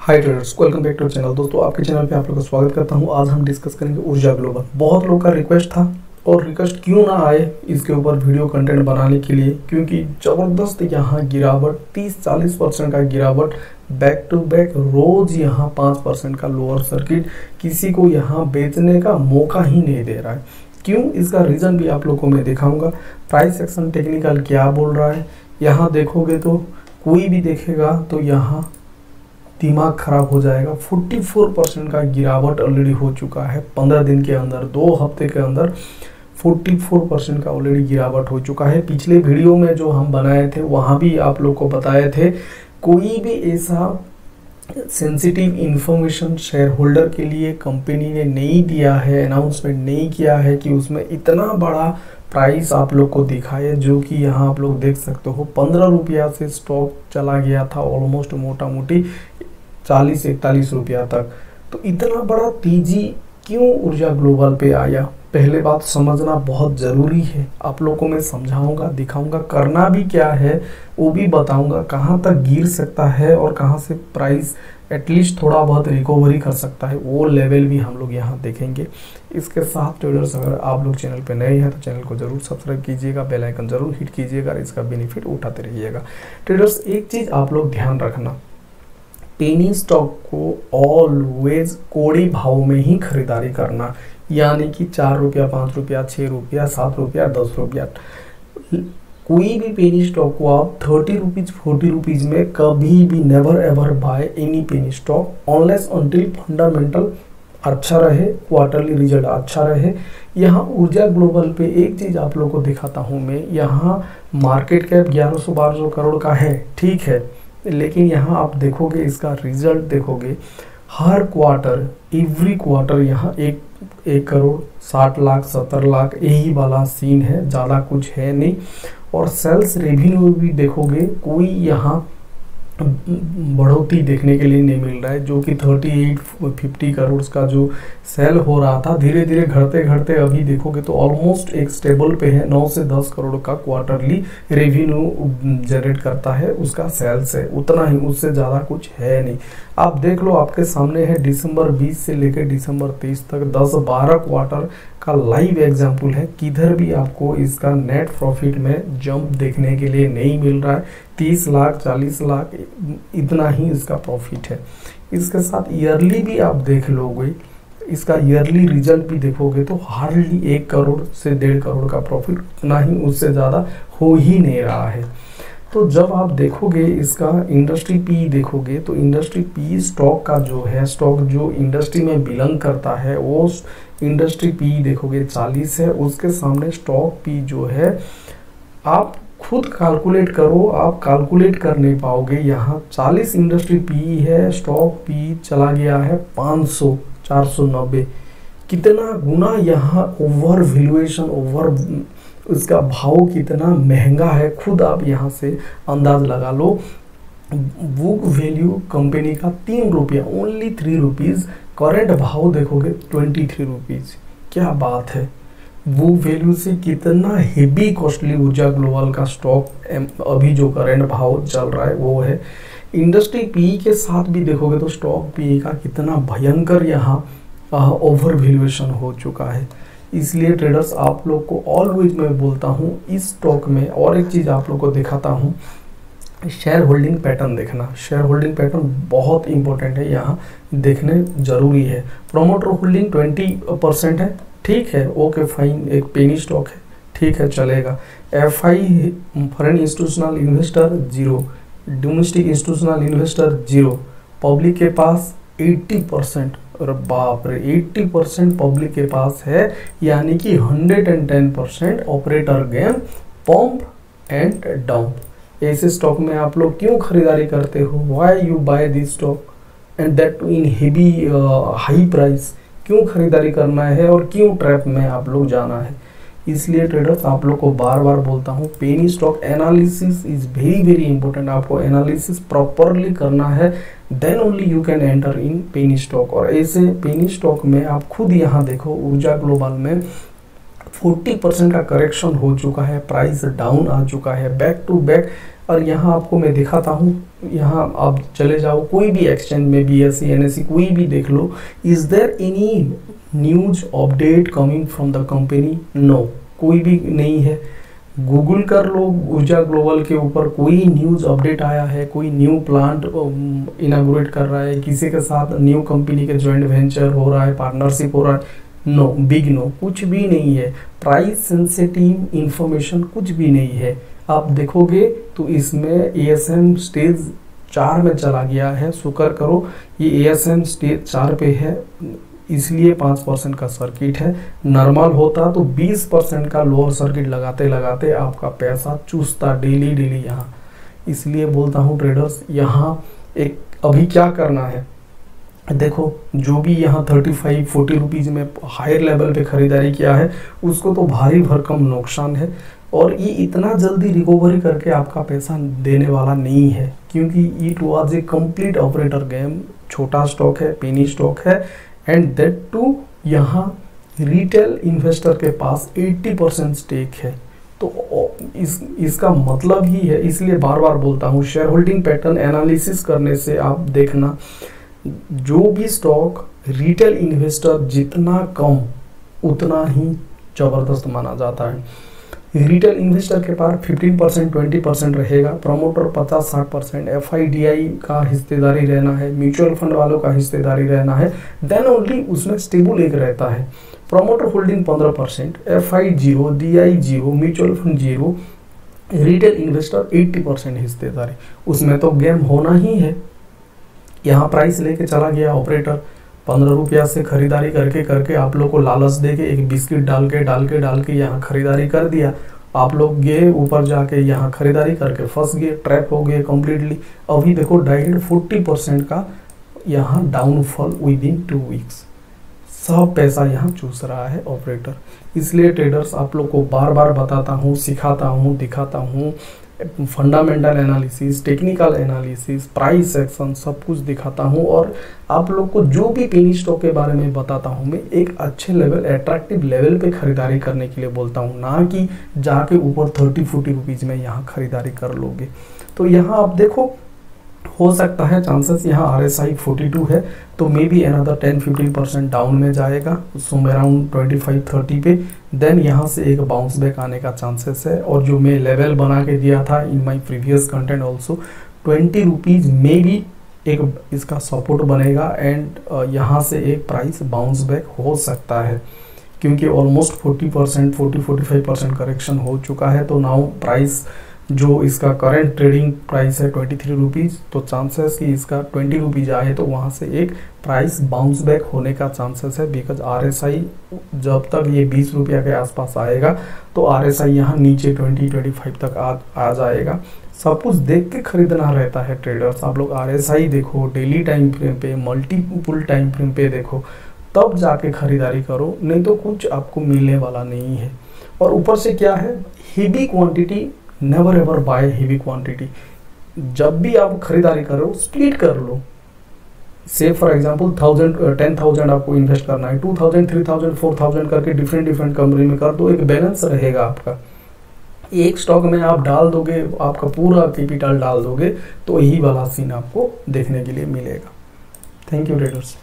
Hi traders, welcome back to channel. दोस्तों, आपके channel पे आप लोगों का स्वागत करता हूं। आज हम डिस्कस करेंगे ऊर्जा ग्लोबल। बहुत लोग का रिक्वेस्ट था और रिक्वेस्ट क्यों ना आए इसके ऊपर वीडियो कंटेंट बनाने के लिए, क्योंकि ज़बरदस्त यहाँ गिरावट 30-40% का गिरावट बैक टू बैक, रोज यहाँ 5% का लोअर सर्किट, किसी को यहाँ बेचने का मौका ही नहीं दे रहा है। क्यों, इसका रीज़न भी आप लोगों को मैं दिखाऊंगा। प्राइस एक्शन टेक्निकल क्या बोल रहा है, यहाँ देखोगे तो कोई भी देखेगा तो यहाँ दिमाग खराब हो जाएगा। 44% का गिरावट ऑलरेडी हो चुका है 15 दिन के अंदर, 2 हफ्ते के अंदर 44% का ऑलरेडी गिरावट हो चुका है। पिछले वीडियो में जो हम बनाए थे वहाँ भी आप लोग को बताए थे, कोई भी ऐसा सेंसिटिव इंफॉर्मेशन शेयर होल्डर के लिए कंपनी ने नहीं दिया है, अनाउंसमेंट नहीं किया है कि उसमें इतना बड़ा प्राइस आप लोग को दिखाए, जो कि यहाँ आप लोग देख सकते हो 15 रुपया से स्टॉक चला गया था ऑलमोस्ट मोटा मोटी 40-41 रुपया तक। तो इतना बड़ा तेजी क्यों ऊर्जा ग्लोबल पे आया, पहले बात समझना बहुत ज़रूरी है। आप लोगों को मैं समझाऊंगा, दिखाऊंगा, करना भी क्या है वो भी बताऊंगा, कहाँ तक गिर सकता है और कहाँ से प्राइस एटलीस्ट थोड़ा बहुत रिकवरी कर सकता है, वो लेवल भी हम लोग यहाँ देखेंगे। इसके साथ ट्रेडर्स, अगर आप लोग चैनल पे नए हैं तो चैनल को जरूर सब्सक्राइब कीजिएगा, बेल आइकन जरूर हिट कीजिएगा, इसका बेनिफिट उठाते रहिएगा। ट्रेडर्स, एक चीज़ आप लोग ध्यान रखना, पेनी स्टॉक को ऑलवेज कोड़ी भाव में ही खरीदारी करना, यानी कि 4 रुपया, 5 रुपया, 6 रुपया, 7 रुपया, 10 रुपया। कोई भी पेनी स्टॉक को आप 30 रुपीज, 40 रुपीज में कभी भी never ever by any penny stock unless until fundamental अच्छा रहे, क्वार्टरली रिजल्ट अच्छा रहे। यहाँ ऊर्जा ग्लोबल पे एक चीज़ आप लोगों को दिखाता हूँ मैं, यहाँ मार्केट कैप 1100-1200 करोड़ का है, ठीक है, लेकिन यहाँ आप देखोगे इसका रिजल्ट देखोगे, हर क्वार्टर एवरी क्वार्टर यहाँ 1 करोड़ 60 लाख 70 लाख यही वाला सीन है, ज़्यादा कुछ है नहीं। और सेल्स रेवेन्यू भी देखोगे कोई यहाँ बढ़ोतरी देखने के लिए नहीं मिल रहा है, जो कि 38-50 करोड़ का जो सेल हो रहा था धीरे धीरे घटते घटते अभी देखोगे तो ऑलमोस्ट एक स्टेबल पे है। 9 से 10 करोड़ का क्वार्टरली रेवेन्यू जनरेट करता है उसका सेल्स है, उतना ही, उससे ज़्यादा कुछ है नहीं। आप देख लो, आपके सामने है दिसंबर 20 से लेकर दिसंबर 23 तक 10-12 क्वार्टर का लाइव एग्जाम्पल है। किधर भी आपको इसका नेट प्रॉफिट में जंप देखने के लिए नहीं मिल रहा है। 30 लाख 40 लाख इतना ही इसका प्रॉफिट है। इसके साथ ईयरली भी आप देख लोगे, इसका ईयरली रिजल्ट भी देखोगे तो हार्डली 1 करोड़ से 1.5 करोड़ का प्रॉफिट, उतना ही, उससे ज़्यादा हो ही नहीं रहा है। तो जब आप देखोगे इसका इंडस्ट्री पी देखोगे तो इंडस्ट्री पी स्टॉक का जो है, स्टॉक जो इंडस्ट्री में बिलोंग करता है वो इंडस्ट्री पी देखोगे 40 है, उसके सामने स्टॉक पी जो है आप खुद कैलकुलेट करो, आप कैलकुलेट कर नहीं पाओगे। यहाँ 40 इंडस्ट्री पी है, स्टॉक पी चला गया है 500, 490, कितना गुना यहाँ ओवर वैल्यूएशन, ओवर उसका भाव कितना महंगा है, खुद आप यहाँ से अंदाज लगा लो। बुक वैल्यू कंपनी का 3 रुपया, ओनली 3 रुपीज़, करेंट भाव देखोगे 23 रुपीज़। क्या बात है, बुक वैल्यू से कितना हेवी कॉस्टली ऊर्जा ग्लोबल का स्टॉक अभी जो करेंट भाव चल रहा है वो है। इंडस्ट्री पी के साथ भी देखोगे तो स्टॉक पी का कितना भयंकर यहाँ ओवर वैल्यूएशन हो चुका है। इसलिए ट्रेडर्स, आप लोग को ऑलवेज मैं बोलता हूँ इस स्टॉक में, और एक चीज़ आप लोग को दिखाता हूँ, शेयर होल्डिंग पैटर्न देखना। शेयर होल्डिंग पैटर्न बहुत इंपॉर्टेंट है, यहाँ देखने जरूरी है। प्रोमोटर होल्डिंग 20% है, ठीक है, ओके फाइन, एक पेनी स्टॉक है, ठीक है, चलेगा। FI foreign institutional investor 0, domestic institutional investor 0, public के पास 80%, और बाप रे 80% पब्लिक के पास है, यानी कि 110% operator game pump and down. ऐसे स्टॉक में आप लोग क्यों खरीदारी करते हो, why you buy this stock and that in heavy high price, क्यों खरीदारी करना है और क्यों ट्रैप में आप लोग जाना है। इसलिए ट्रेडर्स, आप लोग को बार बार बोलता हूँ, penny stock analysis is very very important. आपको एनालिसिस प्रॉपरली करना है, then only you can enter in penny stock. और ऐसे पेनी स्टॉक में आप खुद यहाँ देखो, ऊर्जा ग्लोबल में 40% का करेक्शन हो चुका है, प्राइस डाउन आ चुका है बैक टू बैक। और यहाँ आपको मैं दिखाता हूँ, यहाँ आप चले जाओ कोई भी एक्सचेंज में, BSE NSE कोई भी देख लो, is there any news update coming from the company? No, कोई भी नहीं है। गूगल कर लो ऊर्जा ग्लोबल के ऊपर, कोई न्यूज अपडेट आया है, कोई न्यू प्लांट इनागुरेट कर रहा है, किसी के साथ न्यू कंपनी के जॉइंट वेंचर हो रहा है, पार्टनरशिप हो रहा है? नो, बिग नो, कुछ भी नहीं है। प्राइस सेंसिटिव इंफॉर्मेशन कुछ भी नहीं है। आप देखोगे तो इसमें ASM स्टेज 4 में चला गया है। शुक्र करो ये ASM स्टेज 4 पे है, इसलिए 5% का सर्किट है। नॉर्मल होता तो 20% का लोअर सर्किट लगाते लगाते आपका पैसा चूसता डेली डेली यहाँ। इसलिए बोलता हूँ ट्रेडर्स, यहाँ एक अभी क्या करना है, देखो जो भी यहाँ 35-40 रुपीज़ में हायर लेवल पे खरीदारी किया है उसको तो भारी भरकम नुकसान है, और ये इतना जल्दी रिकवरी करके आपका पैसा देने वाला नहीं है, क्योंकि it was a complete operator game. छोटा स्टॉक है, पेनी स्टॉक है, एंड दैट टू यहाँ रिटेल इन्वेस्टर के पास 80% स्टेक है। तो इसका मतलब ही है, इसलिए बार बार बोलता हूँ शेयर होल्डिंग पैटर्न एनालिसिस करने से आप देखना, जो भी स्टॉक रिटेल इन्वेस्टर जितना कम उतना ही ज़बरदस्त माना जाता है। रिटेल इन्वेस्टर के पास 15% 20% रहेगा, प्रमोटर 50-60%, FIDI का हिस्सेदारी रहना है, म्यूचुअल फंड वालों का हिस्सेदारी रहना है, देन ओनली उसमें स्टेबल एक रहता है। Promoter holding 15%, FI 0, DI 0, mutual fund 0, retail investor 80% हिस्सेदारी, उसमें तो गेम होना ही है। यहाँ प्राइस लेके चला गया ऑपरेटर, 15 रुपया से खरीदारी करके करके आप लोग को लालच दे के एक बिस्किट डाल के यहाँ खरीदारी कर दिया। आप लोग गए ऊपर जाके यहाँ खरीदारी करके फंस गए, ट्रैप हो गए कम्प्लीटली। अभी देखो डायरेक्ट 40% का यहाँ डाउनफॉल विद इन 2 वीक्स, सब पैसा यहाँ चूस रहा है ऑपरेटर। इसलिए ट्रेडर्स आप लोग को बार बार बताता हूँ, सिखाता हूँ, दिखाता हूँ, fundamental analysis, technical analysis, price action सब कुछ दिखाता हूँ, और आप लोग को जो भी पेनी स्टॉक के बारे में बताता हूँ मैं एक अच्छे लेवल, अट्रैक्टिव लेवल पे खरीदारी करने के लिए बोलता हूँ, ना कि जाके ऊपर 30-40 रुपीज़ में यहाँ खरीदारी कर लोगे। तो यहाँ आप देखो, हो सकता है चांसेस यहाँ RSI 42 है तो मे बी अनदर 10-15% डाउन में जाएगा, समवेयर अराउंड 25-30 पे। देन यहाँ से एक बाउंस बैक आने का चांसेस है, और जो मैं लेवल बना के दिया था in my previous content also, 20 rupees may be एक इसका सपोर्ट बनेगा, एंड यहाँ से एक प्राइस बाउंस बैक हो सकता है, क्योंकि ऑलमोस्ट 40% करेक्शन हो चुका है। तो नाउ प्राइस जो इसका करंट ट्रेडिंग प्राइस है 23 रुपीज़, तो चांसेस कि इसका 20 रुपीज़ आए तो वहाँ से एक प्राइस बाउंस बैक होने का चांसेस है, बिकॉज RSI जब तक ये 20 रुपया के आसपास आएगा तो RSI यहाँ नीचे 20-25 तक आ जाएगा। सब कुछ देख के खरीदना रहता है ट्रेडर्स। आप लोग RSI देखो, डेली टाइम फ्रेम पे, मल्टीपल टाइम फ्रेम पे देखो, तब जाके खरीदारी करो, नहीं तो कुछ आपको मिलने वाला नहीं है। और ऊपर से क्या है, heavy quantity, never ever buy heavy quantity. जब भी आप खरीदारी करो स्प्लिट कर लो, से फॉर एग्जांपल 10,000 आपको इन्वेस्ट करना है, 2,000 3,000 4,000 करके डिफरेंट कंपनी में कर दो, एक बैलेंस रहेगा आपका। एक स्टॉक में आप डाल दोगे, आपका पूरा कैपिटल डाल दोगे, तो यही वाला सीन आपको देखने के लिए मिलेगा। Thank you traders.